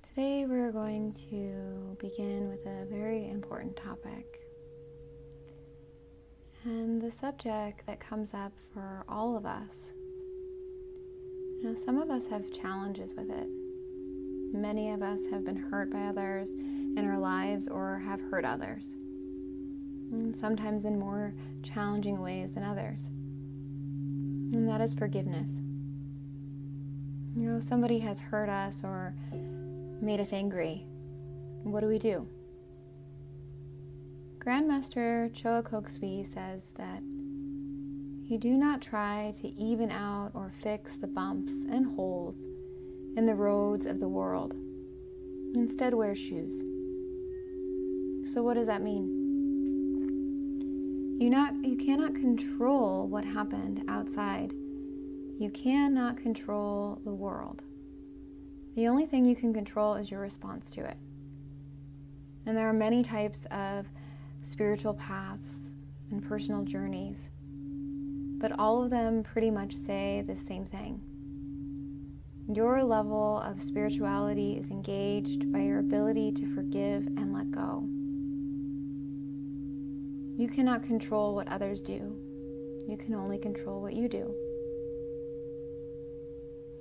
Today we're going to begin with a very important topic. And the subject that comes up for all of us, some of us have challenges with it. Many of us have been hurt by others in our lives or have hurt others, and sometimes in more challenging ways than others. And that is forgiveness. Somebody has hurt us or made us angry. What do? Grandmaster Choa Kok Sui says that you do not try to even out or fix the bumps and holes in the roads of the world. Instead, wear shoes. So what does that mean? You cannot control what happened outside. You cannot control the world. The only thing you can control is your response to it. And there are many types of spiritual paths and personal journeys, but all of them pretty much say the same thing. Your level of spirituality is engaged by your ability to forgive and let go. You cannot control what others do. You can only control what you do.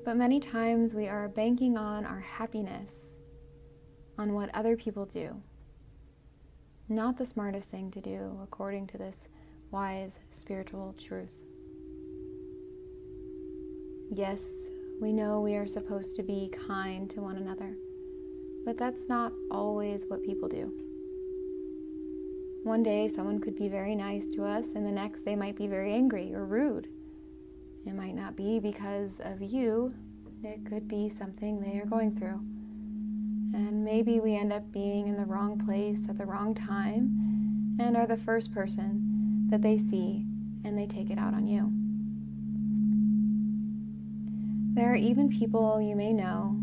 But many times we are banking on our happiness on what other people do. Not the smartest thing to do, according to this wise spiritual truth. Yes, we know we are supposed to be kind to one another, but that's not always what people do. One day someone could be very nice to us, and the next they might be very angry or rude. It might not be because of you. It could be something they are going through. And maybe we end up being in the wrong place at the wrong time and are the first person that they see, and they take it out on you. There are even people you may know,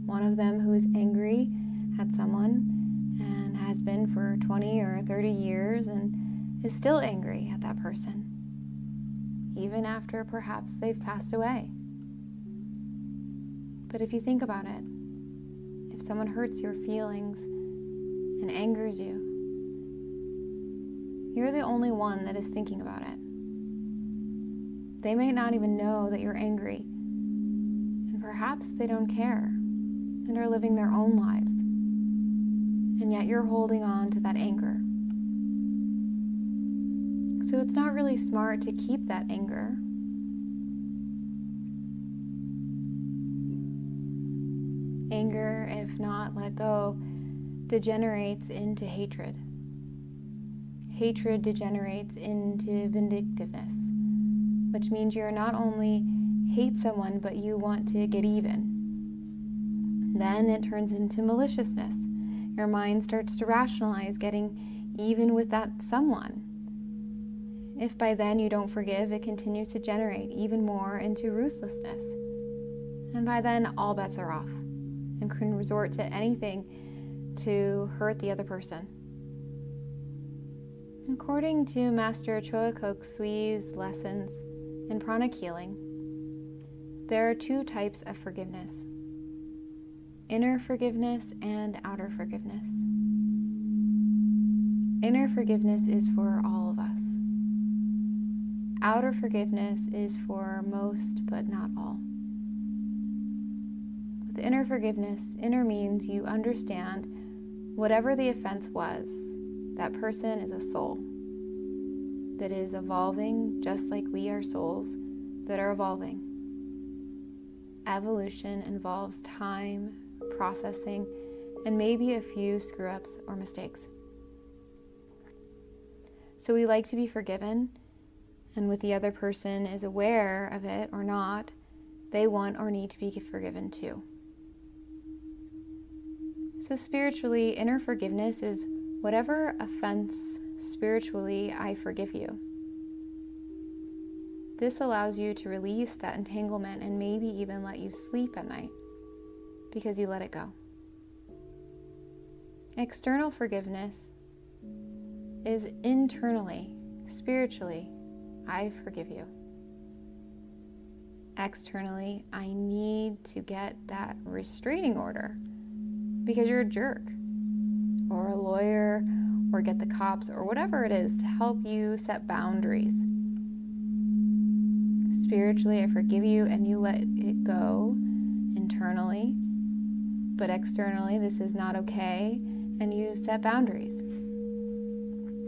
one of them who is angry at someone and has been for 20 or 30 years and is still angry at that person, even after perhaps they've passed away. But if you think about it, if someone hurts your feelings and angers you, you're the only one that is thinking about it. They may not even know that you're angry, and perhaps they don't care and are living their own lives, and yet you're holding on to that anger. So it's not really smart to keep that anger. Anger, if not let go, degenerates into hatred. Hatred degenerates into vindictiveness, which means you're not only hate someone, but you want to get even. Then it turns into maliciousness. Your mind starts to rationalize getting even with that someone. If by then you don't forgive, it continues to generate even more into ruthlessness. And by then, all bets are off and can resort to anything to hurt the other person. According to Master Choa Kok Sui's lessons in Pranic healing, there are two types of forgiveness: inner forgiveness and outer forgiveness. Inner forgiveness is for all of us. Outer forgiveness is for most, but not all. With inner forgiveness, inner means you understand whatever the offense was, that person is a soul that is evolving just like we are souls that are evolving. Evolution involves time, processing, and maybe a few screw-ups or mistakes. So we like to be forgiven, and with the other person is aware of it or not, they want or need to be forgiven too. So spiritually, inner forgiveness is whatever offense spiritually I forgive you. This allows you to release that entanglement and maybe even let you sleep at night because you let it go. External forgiveness is internally, spiritually, I forgive you. Externally, I need to get that restraining order because you're a jerk, or a lawyer, or get the cops, or whatever it is to help you set boundaries. Spiritually, I forgive you and you let it go internally, but externally, this is not okay, and you set boundaries.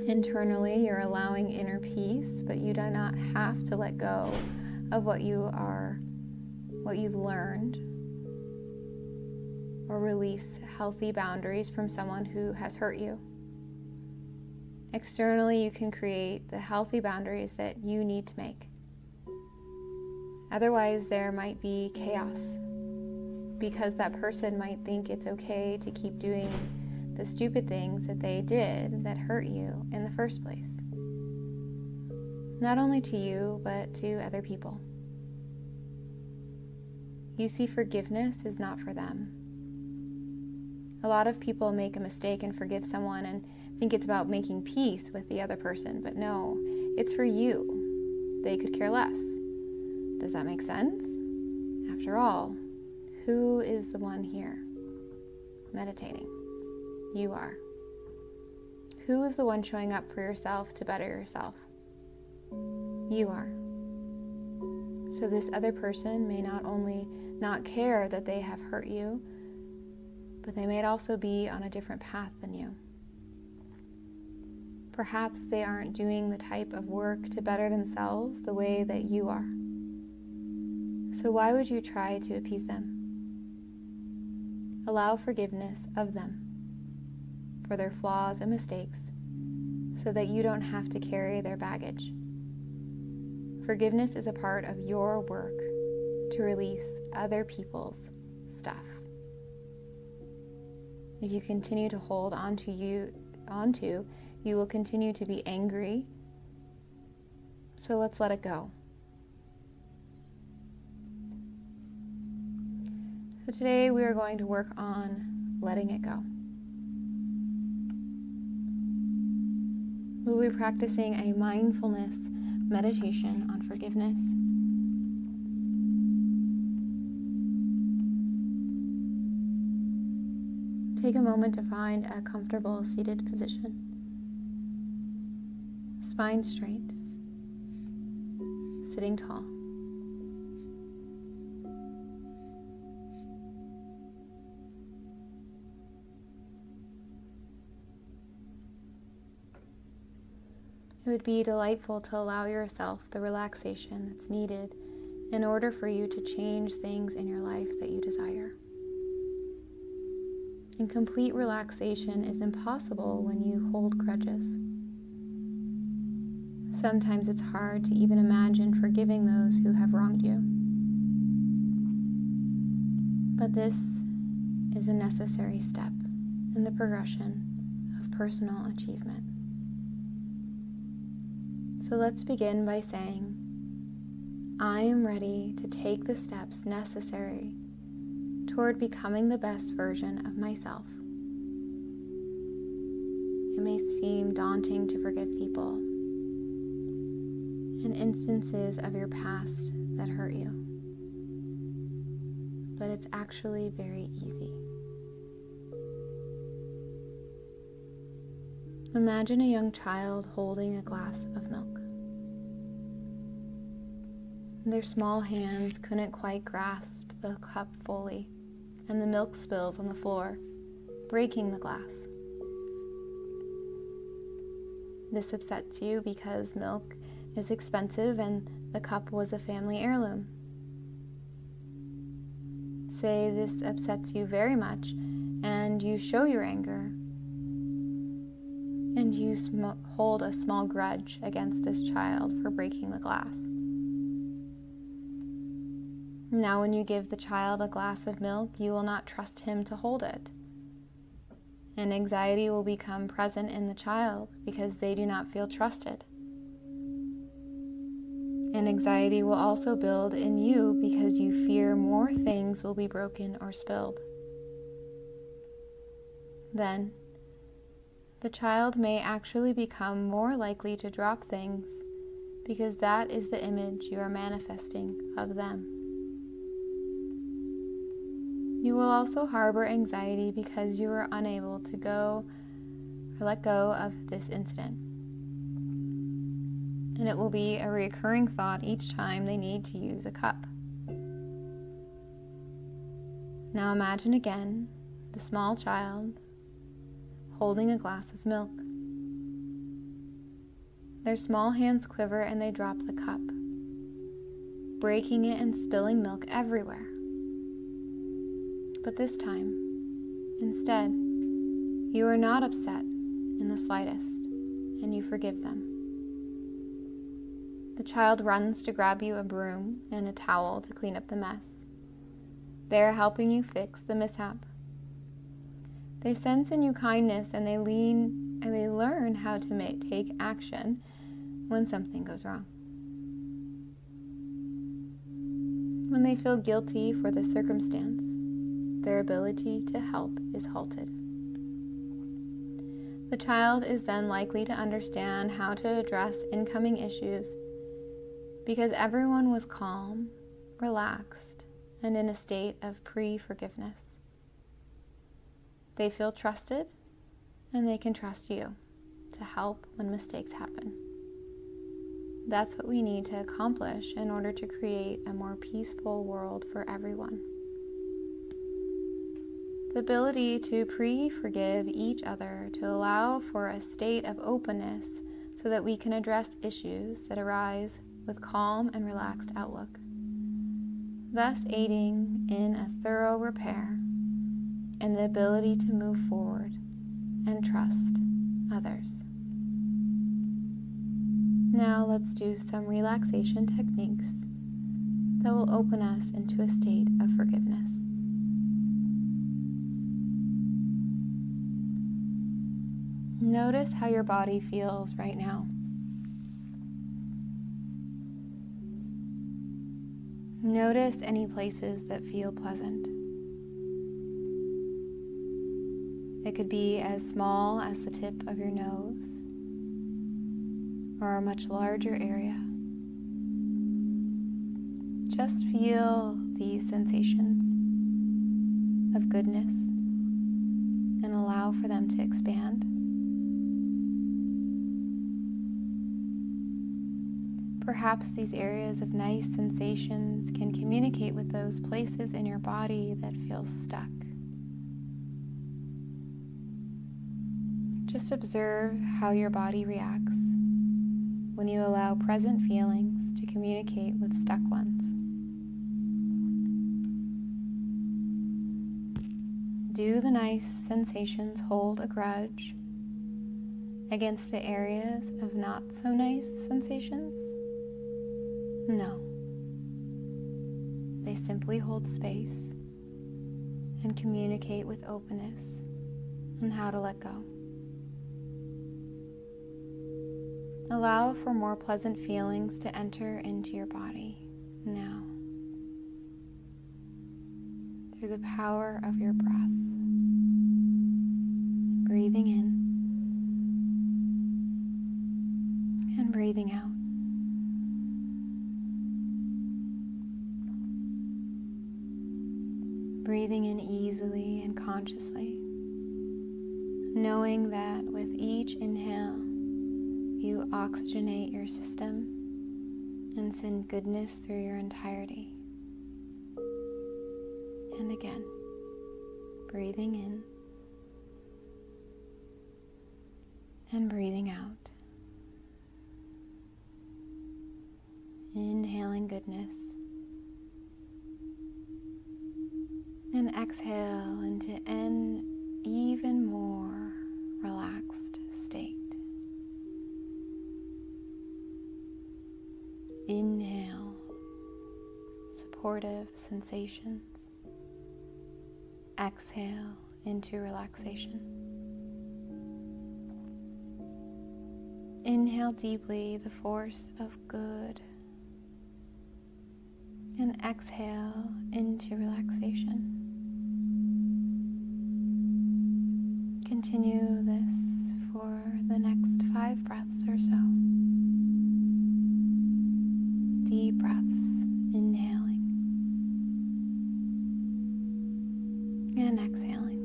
Internally, you're allowing inner peace, but you do not have to let go of what you've learned, or release healthy boundaries from someone who has hurt you. Externally, you can create the healthy boundaries that you need to make. Otherwise, there might be chaos because that person might think it's okay to keep doing the stupid things that they did that hurt you in the first place. Not only to you, but to other people. You see, forgiveness is not for them. A lot of people make a mistake and forgive someone and think it's about making peace with the other person, but no, it's for you. They could care less. Does that make sense? After all, who is the one here meditating? You are. Who is the one showing up for yourself to better yourself? You are. So this other person may not only not care that they have hurt you, but they may also be on a different path than you. Perhaps they aren't doing the type of work to better themselves the way that you are. So why would you try to appease them? Allow forgiveness of them for their flaws and mistakes so that you don't have to carry their baggage. Forgiveness is a part of your work to release other people's stuff. If you continue to hold onto, you will continue to be angry. So let's let it go. So today we are going to work on letting it go. We'll be practicing a mindfulness meditation on forgiveness. Take a moment to find a comfortable seated position. Spine straight, sitting tall. It would be delightful to allow yourself the relaxation that's needed in order for you to change things in your life that you desire. And complete relaxation is impossible when you hold grudges. Sometimes it's hard to even imagine forgiving those who have wronged you. But this is a necessary step in the progression of personal achievement. So let's begin by saying, I am ready to take the steps necessary toward becoming the best version of myself. It may seem daunting to forgive people and instances of your past that hurt you, but it's actually very easy. Imagine a young child holding a glass of milk. Their small hands couldn't quite grasp the cup fully, and the milk spills on the floor, breaking the glass. This upsets you because milk is expensive and the cup was a family heirloom. Say this upsets you very much and you show your anger and you hold a small grudge against this child for breaking the glass. Now when you give the child a glass of milk, you will not trust him to hold it. And anxiety will become present in the child because they do not feel trusted. And anxiety will also build in you because you fear more things will be broken or spilled. Then, the child may actually become more likely to drop things because that is the image you are manifesting of them. You will also harbor anxiety because you are unable to go or let go of this incident. And it will be a recurring thought each time they need to use a cup. Now imagine again the small child holding a glass of milk. Their small hands quiver and they drop the cup, breaking it and spilling milk everywhere. But this time, instead, you are not upset in the slightest, and you forgive them. The child runs to grab you a broom and a towel to clean up the mess. They are helping you fix the mishap. They sense in you kindness and they learn how to take action when something goes wrong. When they feel guilty for the circumstance, their ability to help is halted. The child is then likely to understand how to address incoming issues because everyone was calm, relaxed, and in a state of pre-forgiveness. They feel trusted, and they can trust you to help when mistakes happen. That's what we need to accomplish in order to create a more peaceful world for everyone. The ability to pre-forgive each other to allow for a state of openness so that we can address issues that arise with calm and relaxed outlook, thus aiding in a thorough repair and the ability to move forward and trust others. Now let's do some relaxation techniques that will open us into a state of forgiveness. Notice how your body feels right now. Notice any places that feel pleasant. It could be as small as the tip of your nose or a much larger area. Just feel these sensations of goodness and allow for them to expand. Perhaps these areas of nice sensations can communicate with those places in your body that feel stuck. Just observe how your body reacts when you allow present feelings to communicate with stuck ones. Do the nice sensations hold a grudge against the areas of not so nice sensations? No. They simply hold space and communicate with openness on how to let go. Allow for more pleasant feelings to enter into your body now through the power of your breath. Breathing in and breathing out. Breathing in easily and consciously, knowing that with each inhale, you oxygenate your system and send goodness through your entirety. And again, breathing in and breathing out. Inhaling goodness. And exhale into an even more relaxed state. Inhale, supportive sensations. Exhale into relaxation. Inhale deeply the force of good. And exhale into relaxation. Continue this for the next 5 breaths or so. Deep breaths, inhaling And exhaling.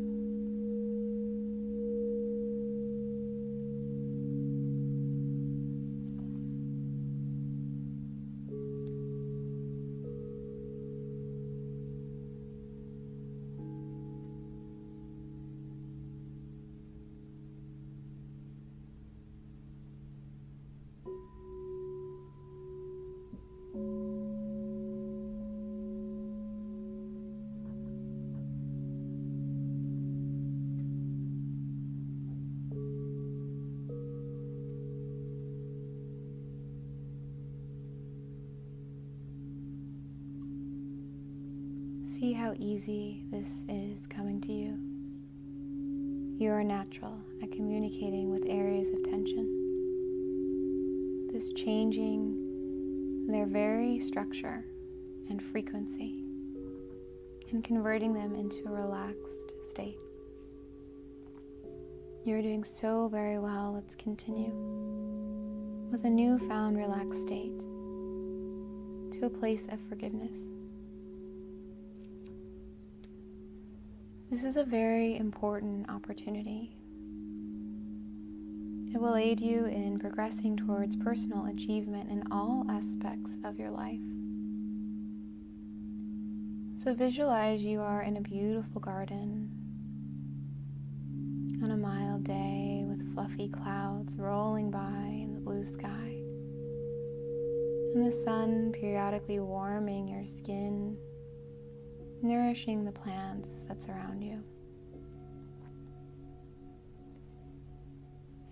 See how easy this is coming to you. You are natural at communicating with areas of tension. This changing their very structure and frequency and converting them into a relaxed state. You're doing so very well. Let's continue with a newfound relaxed state to a place of forgiveness. This is a very important opportunity. It will aid you in progressing towards personal achievement in all aspects of your life. So visualize you are in a beautiful garden on a mild day with fluffy clouds rolling by in the blue sky, and the sun periodically warming your skin, nourishing the plants that surround you.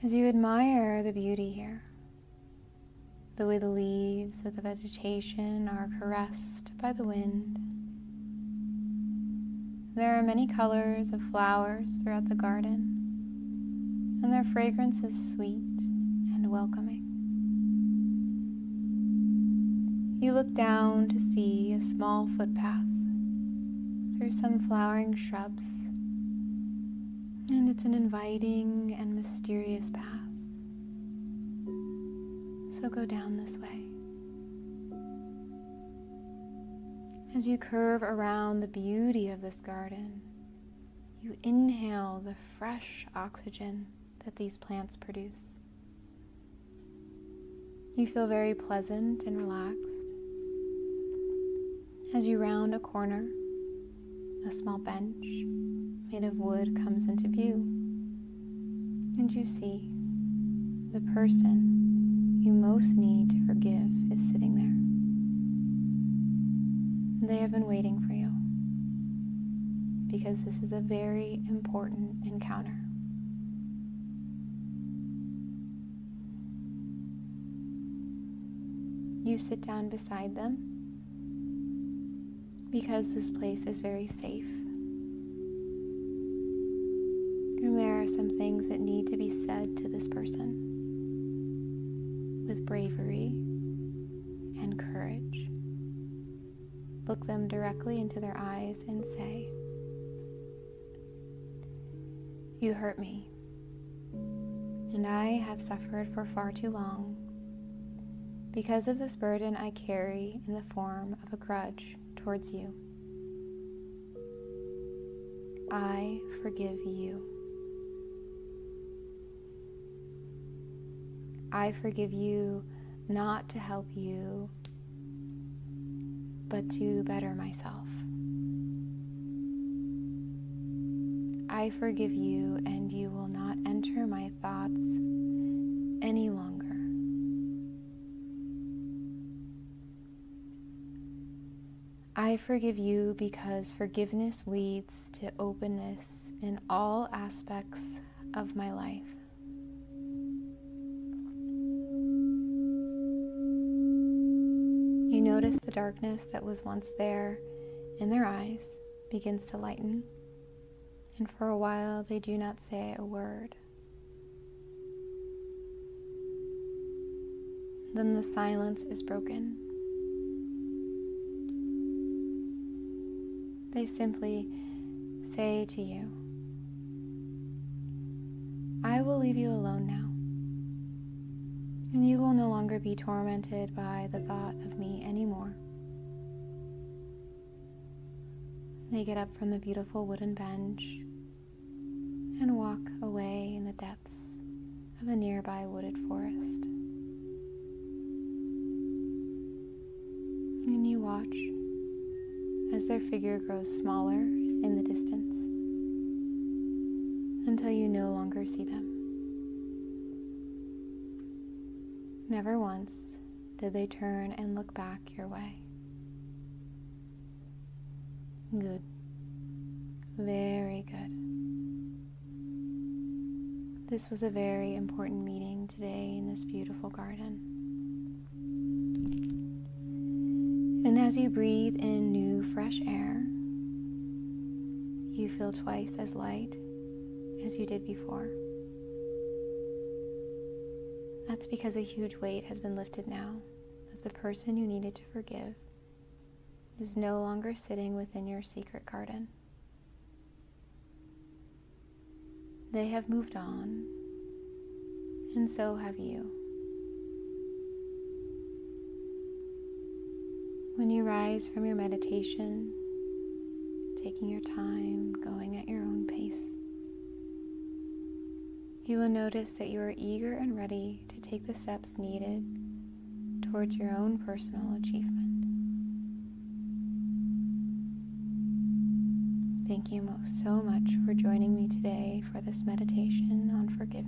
As you admire the beauty here, the way the leaves of the vegetation are caressed by the wind, there are many colors of flowers throughout the garden, and their fragrance is sweet and welcoming. You look down to see a small footpath through some flowering shrubs, and it's an inviting and mysterious path. So go down this way. As you curve around the beauty of this garden, you inhale the fresh oxygen that these plants produce. You feel very pleasant and relaxed. As you round a corner, a small bench made of wood comes into view, and you see the person you most need to forgive is sitting there. They have been waiting for you because this is a very important encounter. You sit down beside them because this place is very safe. And there are some things that need to be said to this person with bravery and courage. Look them directly into their eyes and say, "You hurt me, and I have suffered for far too long because of this burden I carry in the form of a grudge towards you. I forgive you. I forgive you not to help you, but to better myself. I forgive you, and you will not enter my thoughts any longer. I forgive you because forgiveness leads to openness in all aspects of my life. You notice the darkness that was once there in their eyes begins to lighten, and for a while they do not say a word. Then the silence is broken. They simply say to you, "I will leave you alone now, and you will no longer be tormented by the thought of me anymore." They get up from the beautiful wooden bench and walk away in the depths of a nearby wooded forest. And you watch as their figure grows smaller in the distance until you no longer see them. Never once did they turn and look back your way. Good. Very good. This was a very important meeting today in this beautiful garden. And as you breathe in new, fresh air, you feel twice as light as you did before. That's because a huge weight has been lifted now, that the person you needed to forgive is no longer sitting within your secret garden. They have moved on, and so have you. When you rise from your meditation, taking your time, going at your own pace, you will notice that you are eager and ready to take the steps needed towards your own personal achievement. Thank you so much for joining me today for this meditation on forgiveness.